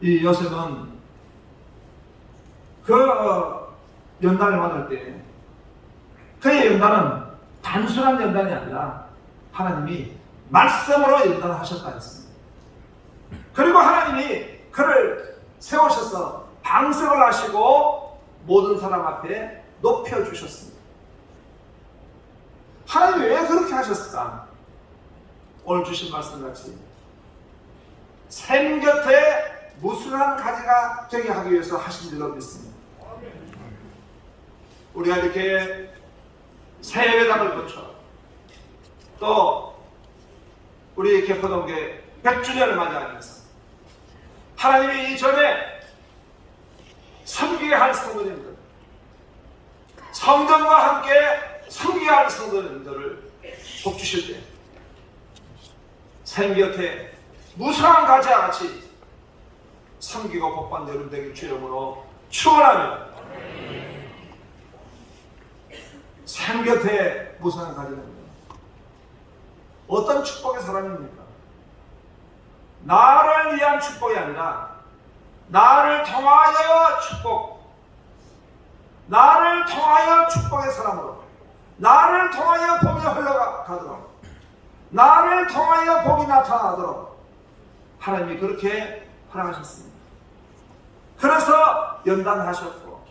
이 요셉은 그 연단을 받을 때 그의 연단은 단순한 연단이 아니라 하나님이 말씀으로 연단하셨다 했습니다. 그리고 하나님이 그를 세우셔서 방석을 하시고 모든 사람 앞에 높여주셨습니다. 하나님이 왜 그렇게 하셨을까? 오늘 주신 말씀같이 샘 곁에 무수한 가지가 되게 하기 위해서 하신 줄로 믿습니다. 우리가 이렇게 새회당을 거쳐 또 우리 개포동교회 100주년을 맞이하면서 하나님이 이전에 섬기게 할 성도님들, 성전과 함께 섬기게 할 성도님들을 복 주실 때 샘 곁에 무수한 가지와 같이 섬기고 복받는 여러분 되길 주 이름으로 축원하며, 샘 곁에 무수한 가지는 어떤 축복의 사람입니까? 나를 위한 축복이 아니라 나를 통하여 축복, 나를 통하여 축복의 사람으로, 나를 통하여 복이 흘러가도록, 나를 통하여 복이 나타나도록 하나님이 그렇게 허락하셨습니다. 그래서 연단하셨고,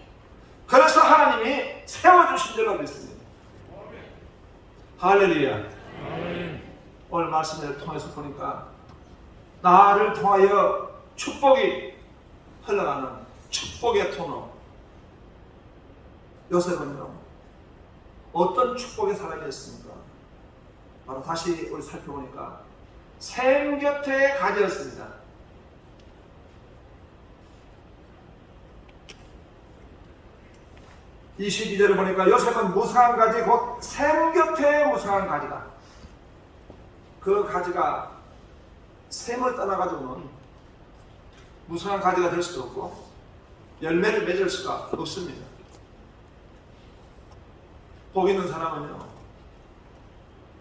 그래서 하나님이 세워주신 줄로 믿습니다. 할렐루야. 오늘 말씀을 통해서 보니까 나를 통하여 축복이 흘러가는 축복의 통로, 요셉은요 어떤 축복의 사람이었습니까? 바로 다시 우리 살펴보니까 샘 곁에 가지였습니다. 22절을 보니까 요셉은 무성한 가지 곧 샘 곁에 무성한 가지다. 그 가지가 샘을 떠나가지고는 무성한 가지가 될 수도 없고 열매를 맺을 수가 없습니다. 복 있는 사람은요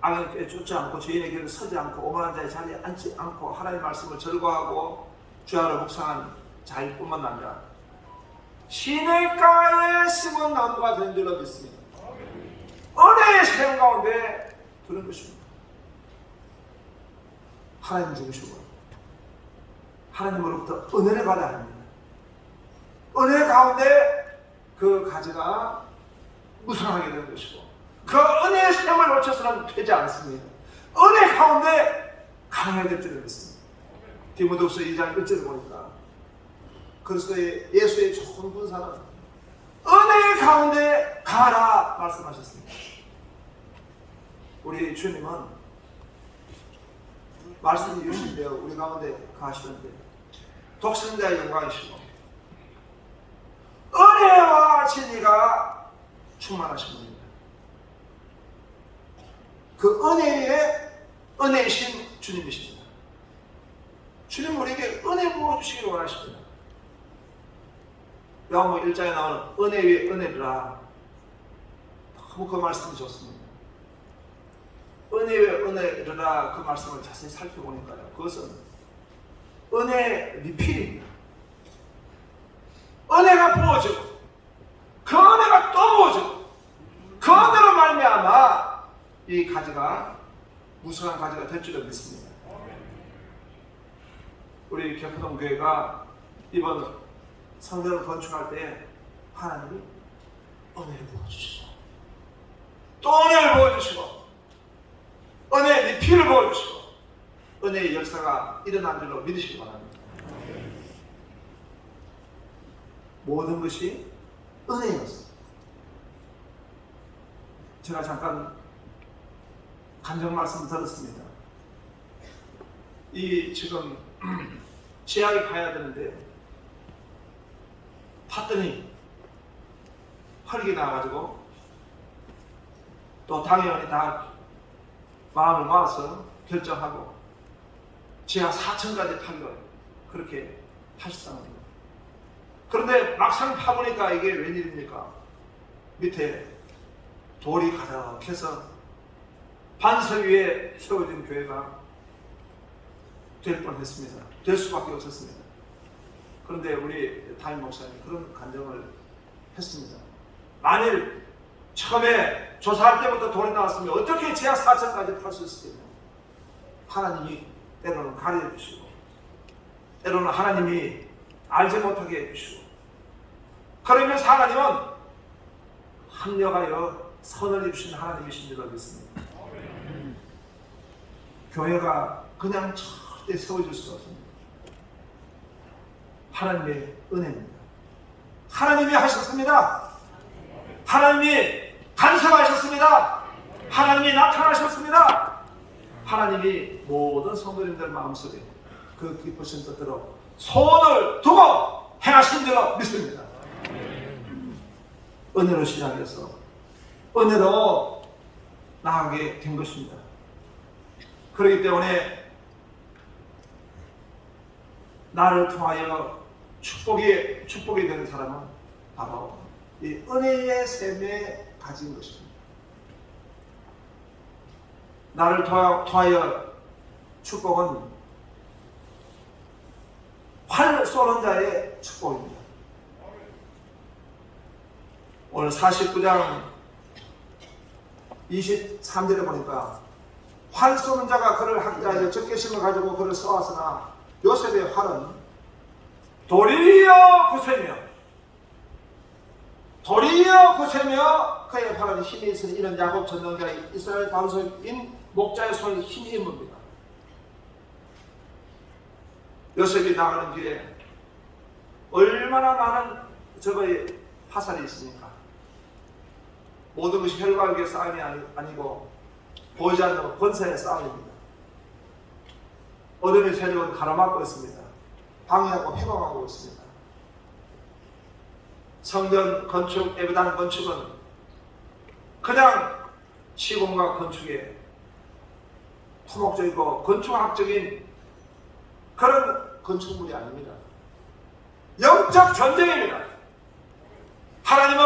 악을 쫓지 않고 죄인의 길을 서지 않고 오만한 자의 자리에 앉지 않고 하나님의 말씀을 절거하고 주야로 묵상한 자일 뿐만 아니라 시냇가에 심은 나무가 된 줄로 믿습니다. 은혜의 샘 가운데 두는 것입니다. 하나님 주시고 하나님으로부터 은혜를 받아야 합니다. 은혜 가운데 그 가지가 무성하게 되는 것이고, 그 은혜의 샘을 놓쳐서는 되지 않습니다. 은혜 가운데 강해야 될 줄을 믿습니다. 디모데후서 2장 1절을 보니까 그리스도의 예수의 좋은 분사는 은혜 가운데 가라 말씀하셨습니다. 우리 주님은 말씀이 유신되어 우리 가운데 가시는데 독생자의 영광이시고 은혜와 진리가 충만하신 분입니다. 그 은혜이신 주님이십니다. 주님 우리에게 은혜 부어주시기를 원하십니다. 요한복음 1장에 나오는 은혜 위에 은혜라, 너무 그 말씀이 좋습니다. 은혜 위에 은혜라 그 말씀을 자세히 살펴보니까요, 그것은 은혜 리필입니다. 은혜가 부어지고 그 은혜가 또 부어지고 그 은혜로 말미암아 이 가지가 무수한 가지가 될 줄을 믿습니다. 우리 개포동 교회가 이번 성전을 건축할 때 하나님이 은혜를 부어주시고 또 은혜를 부어주시고 은혜의 리필을 부어주시고 은혜의 역사가 일어난 줄로 믿으시기 바랍니다. 모든 것이 은혜였습니다. 제가 잠깐 간증 말씀 들었습니다. 이 지금 지하를 파야 되는데 팠더니 헐기 나가지고 또 당연히 다 마음을 모아서 결정하고 지하 4층까지 파기로 그렇게 하셨다는 겁니다. 그런데 막상 파보니까 이게 웬일입니까? 밑에 돌이 가득해서 반석 위에 세워진 교회가 될 뻔했습니다. 될 수밖에 없었습니다. 그런데 우리 담임 목사님 그런 간증을 했습니다. 만일 처음에 조사할 때부터 돈이 나왔으면 어떻게 제약 4천까지 팔 수 있을까요? 하나님이 때로는 가르쳐 주시고, 때로는 하나님이 알지 못하게 해주시고, 그러면서 하나님은 합력하여 선을 입으신 하나님이신 줄 믿습니다. 교회가 그냥 절대 세워질 수가 없습니다. 하나님의 은혜입니다. 하나님이 하셨습니다. 하나님이 간섭하셨습니다. 하나님이 나타나셨습니다. 하나님이 모든 성도님들 마음속에 그 기쁘신 뜻대로 손을 두고 행하신 줄로 믿습니다. 은혜로 시작해서 은혜로 나가게 된 것입니다. 그렇기 때문에 나를 통하여 축복이 되는 사람은 바로 이 은혜의 샘에 가진 것입니다. 나를 통하여 축복은 활 쏘는 자의 축복입니다. 오늘 49장 23절에 보니까 활 쏘는 자가 그를 학대하여 적개심을 가지고 그를 쏘았으나 요셉의 활은 도리어 구세며 그의 팔은 힘이 있으니 이런 야곱 전능자의 이스라엘 방석인 목자의 손에 힘이 있습니다. 요셉이 나가는 길에 얼마나 많은 저거의 화살이 있습니까? 모든 것이 혈과육의 싸움이 아니고 보이지 않는 권세의 싸움입니다. 어둠의 세력은 가로막고 있습니다. 방해하고 해방하고 있습니다. 성전 건축, 예배당 건축은 그냥 시공과 건축의 토목적이고 건축학적인 그런 건축물이 아닙니다. 영적 전쟁입니다. 하나님은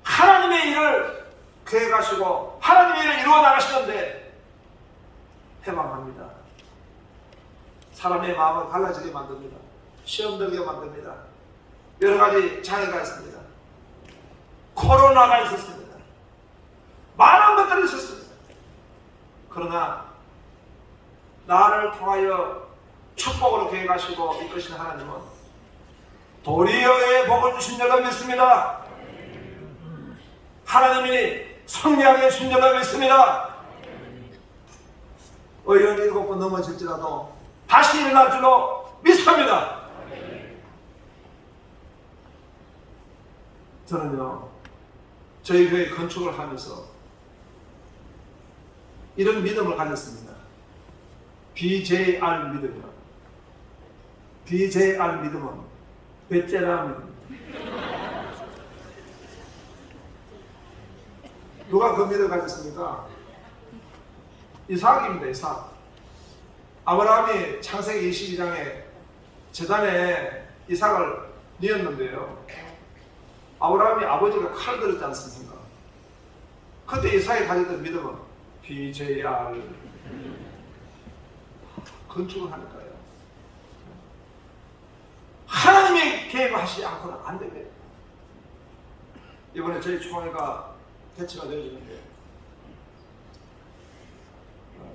하나님의 일을 계획하시고 하나님의 일을 이루어 나가시는데 해방합니다. 사람의 마음을 갈라지게 만듭니다. 시험 들게 만듭니다. 여러 가지 장애가 있습니다. 코로나가 있었습니다. 많은 것들이 있었습니다. 그러나 나를 통하여 축복으로 계획하시고 이끄신 하나님은 도리어의 복을 주신 줄로 믿습니다. 하나님이 성리하게 주신 줄로 믿습니다. 의원 7번 넘어질지라도 다시 일어날 줄로 믿습니다. 저는요, 저희 교회 건축을 하면서 이런 믿음을 가졌습니다. BJR 믿음이요. BJR 믿음은 베테랑 믿음입니다. 누가 그 믿음을 가졌습니까? 이삭입니다. 이삭. 아브라함이 창세기 22장에 제단에 이삭을 뉘었는데요. 아브라함이 아버지가 칼을 들었지 않습니까? 그때 이삭이 가졌던 믿음은 BJR 건축을 하니까요. 하나님이 계획하시지 않고는 안 됩니다. 이번에 저희 총회가 개최가 되어지는데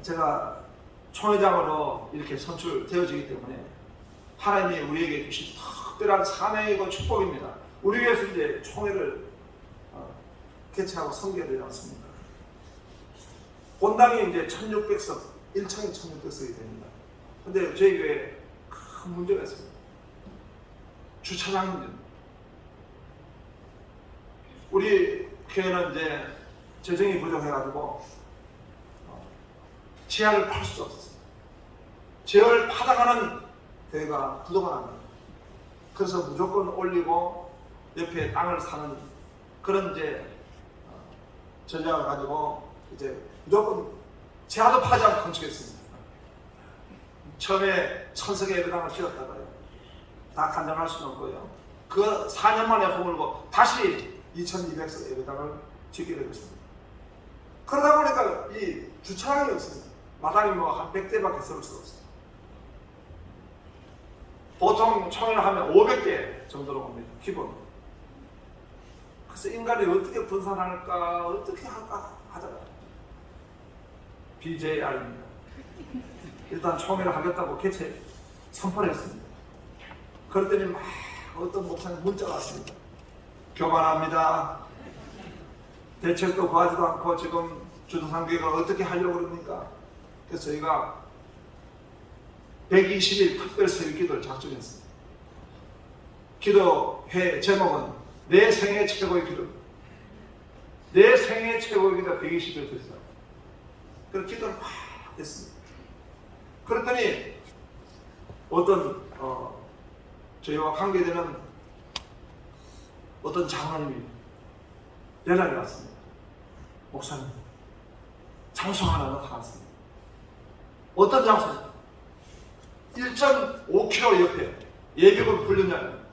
제가 총회장으로 이렇게 선출되어지기 때문에 하나님이 우리에게 주신 특별한 사명이고 축복입니다. 우리 교회에서 이제 총회를 개최하고 섬겨야 되지 않습니까? 본당이 이제 1600석, 1층이 1600석이 됩니다. 근데 저희 교회에 큰 문제가 있습니다. 주차장 문제입니다. 우리 교회는 이제 재정이 부족해가지고 지하를 팔 수가 없었습니다. 지하를 파다가는 교회가 부도가 납니다. 그래서 무조건 올리고 옆에 땅을 사는 그런 이제 전략을 가지고 이제 무조건 지하도 파지 않고 건축했습니다. 처음에 1000석의 예배당을 지었다가요. 다 간장할 수는 없고요. 그 4년 만에 허물고 다시 2200석 예배당을 짓게 되었습니다. 그러다 보니까 이 주차장이 없습니다. 마당이 뭐 한 100대밖에 세울 수가 없어요. 보통 총회를 하면 500개 정도로 옵니다. 기본. 그래서 인간이 어떻게 분산할까, 어떻게 할까 하다가 BJR입니다. 일단 총회를 하겠다고 개최 선포를 했습니다. 그랬더니 막 어떤 목사님 문자가 왔습니다. 교만합니다. 대책도 구하지도 않고 지금 주도상교회가 어떻게 하려고 그럽니까? 그래서 저희가 120일 특별 새벽 기도를 작정했습니다. 기도회 제목은 내 생애 최고의 기도. 내 생애 최고의 기도 120일 됐어요. 그래서 기도를 막 했습니다. 그랬더니 어떤 저희와 관계되는 어떤 장로님이 연락이 왔습니다. 목사님, 장소 하나 나타났습니다. 어떤 장소입니까? 1.5km 옆에 예비군 훈련장입니다.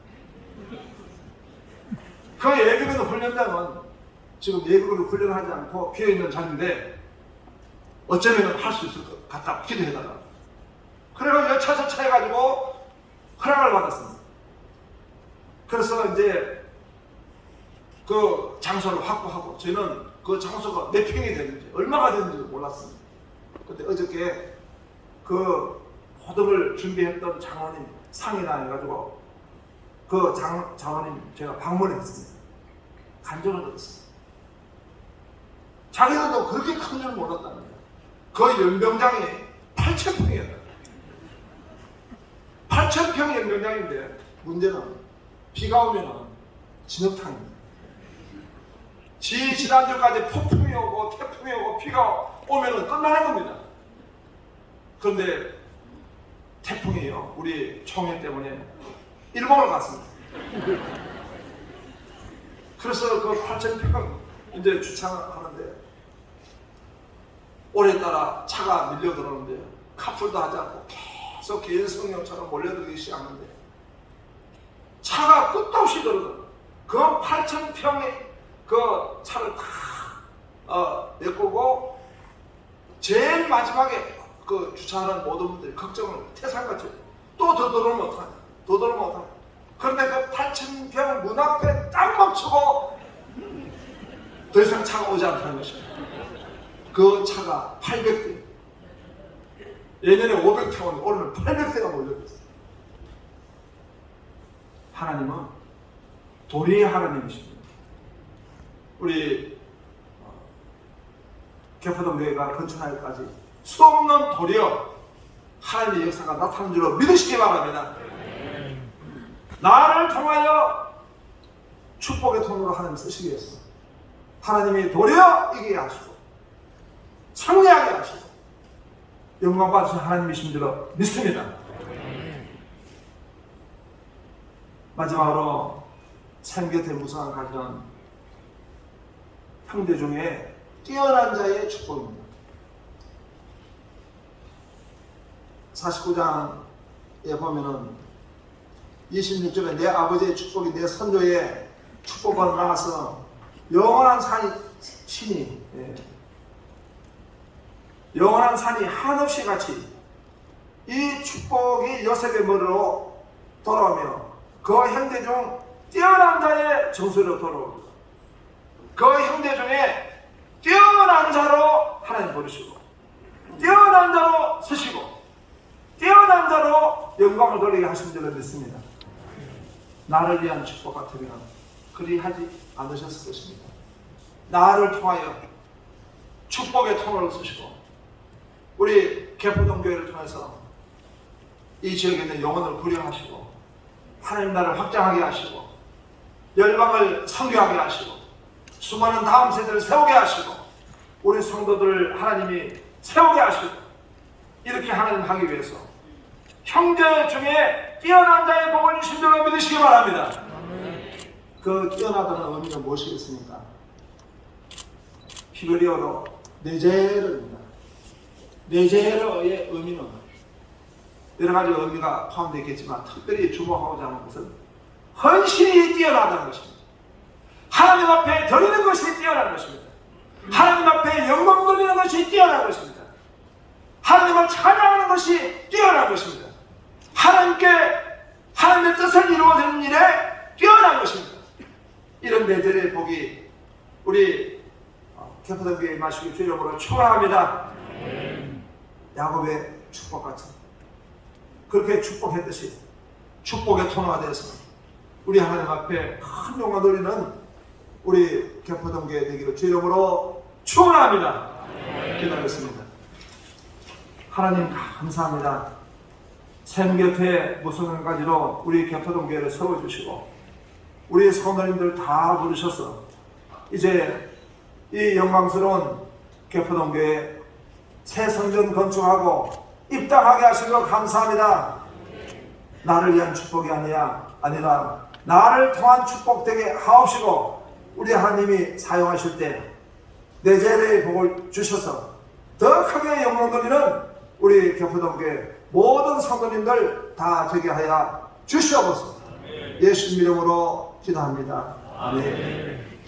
그 예비군 훈련장은 지금 예비군을 훈련하지 않고 비어있는 장인데 어쩌면 할 수 있을 것 같다 기도해달라. 그래서 여차저차해가지고 허락을 받았습니다. 그래서 이제 그 장소를 확보하고 저희는 그 장소가 몇 평이 되는지 얼마가 되는지 몰랐습니다. 그때 어저께 그 호덕을 준비했던 장로님 상이나 해가지고 그 장로님 제가 방문했습니다. 간절을 들었습니다. 자기들도 그렇게 큰 줄 몰랐답니다. 그 연병장이 8,000평이었다. 8,000평 연병장인데 문제는 비가 오면 진흙탕입니다. 지난주까지 폭풍이 오고 태풍이 오고 비가 오면 끝나는 겁니다. 그런데 태풍이요, 우리 총회 때문에 일본을 갔습니다. 그래서 그 8,000평 이제 주차하는데 오래따라 차가 밀려 들어오는데 카풀도 하지 않고 계속 개인 성령처럼 몰려들기 시작하는데 차가 끝도 없이 들어오더라고요. 그 8,000평의 그 차를 다 메꾸고 제일 마지막에 그 주차하는 모든 분들이 걱정을 태산같이 또 더 들어오면 어떡하냐, 더 들어오면 어떡하냐. 그런데 그 8,000평 문 앞에 딱 멈추고 더 이상 차가 오지 않다는 것입니다. 그 차가 800대, 예년에 500대 오는데 오늘은 800대가 몰려들었어요. 하나님은 도리의 하나님이십니다. 우리 개포동교회가 건축하기까지 수없는 도리어 하나님의 역사가 나타난 줄로 믿으시기 바랍니다. 나를 통하여 축복의 통로로 하나님 쓰시기 위해서 하나님이 도리어 이기게 하시고 승리하게 하시고 영광 받으신 하나님이신 줄로 믿습니다. 마지막으로 삶 곁에 무상한 가지는 형제 중에 뛰어난 자의 축복입니다. 49장에 보면은 26절에 내 아버지의 축복이 내 선조의 축복을 나와서 영원한 신이 영원한 산이 한없이 같이 이 축복이 요셉의 머리로 돌아오며 그 형제 중 뛰어난 자의 정수로 돌아옵니다. 그 형제 중에 뛰어난 자로 하나님 부르시고 뛰어난 자로 쓰시고 뛰어난 자로 영광을 돌리게 하신 줄을 믿습니다. 나를 위한 축복 같으면 그리 하지 않으셨을 것입니다. 나를 통하여 축복의 통로를 쓰시고 우리 개포동교회를 통해서 이 지역에 있는 영혼을 구령하시고 하나님 나라를 확장하게 하시고 열방을 선교하게 하시고 수많은 다음 세대를 세우게 하시고 우리 성도들을 하나님이 세우게 하시고 이렇게 하나님 하기 위해서 형제 중에 뛰어난 자의 복을 주신 줄로 믿으시기 바랍니다. 그 뛰어나다는 의미가 무엇이겠습니까? 히브리어로 네제르입니다. 네제르의 의미는 여러 가지 의미가 포함되어 있겠지만 특별히 주목하고자 하는 것은 헌신이 뛰어나다는 것입니다. 하나님 앞에 드리는 것이 뛰어난 것입니다. 하나님 앞에 영광 돌리는 것이 뛰어난 것입니다. 하나님을 찬양하는 것이 뛰어난 것입니다. 하나님께 하나님의 뜻을 이루어지는 일에 뛰어난 것입니다. 이런 매들의 복이 우리 개포동교회 마시기 주 이름으로 축원합니다. 야곱의 축복같이 그렇게 축복했듯이 축복의 통로가 되어서 우리 하나님 앞에 큰 영광 돌리는 우리 개포동교회 되기를 주 이름으로 축원합니다. 기도하겠습니다. 하나님 감사합니다. 샘 곁에 무슨 가지로 우리 개포동교회를 세워주시고 우리 성도님들 다 부르셔서 이제 이 영광스러운 개포동교회 새 성전 건축하고 입당하게 하신 것 감사합니다. 나를 위한 축복이 아니라 나를 통한 축복 되게 하옵시고 우리 하나님이 사용하실 때 내 재래의 복을 주셔서 더 크게 영광 돌리는 우리 개포동교회 모든 성도님들 다 되게 하여 주시옵소서. 예수 이름으로 기도합니다. 아멘.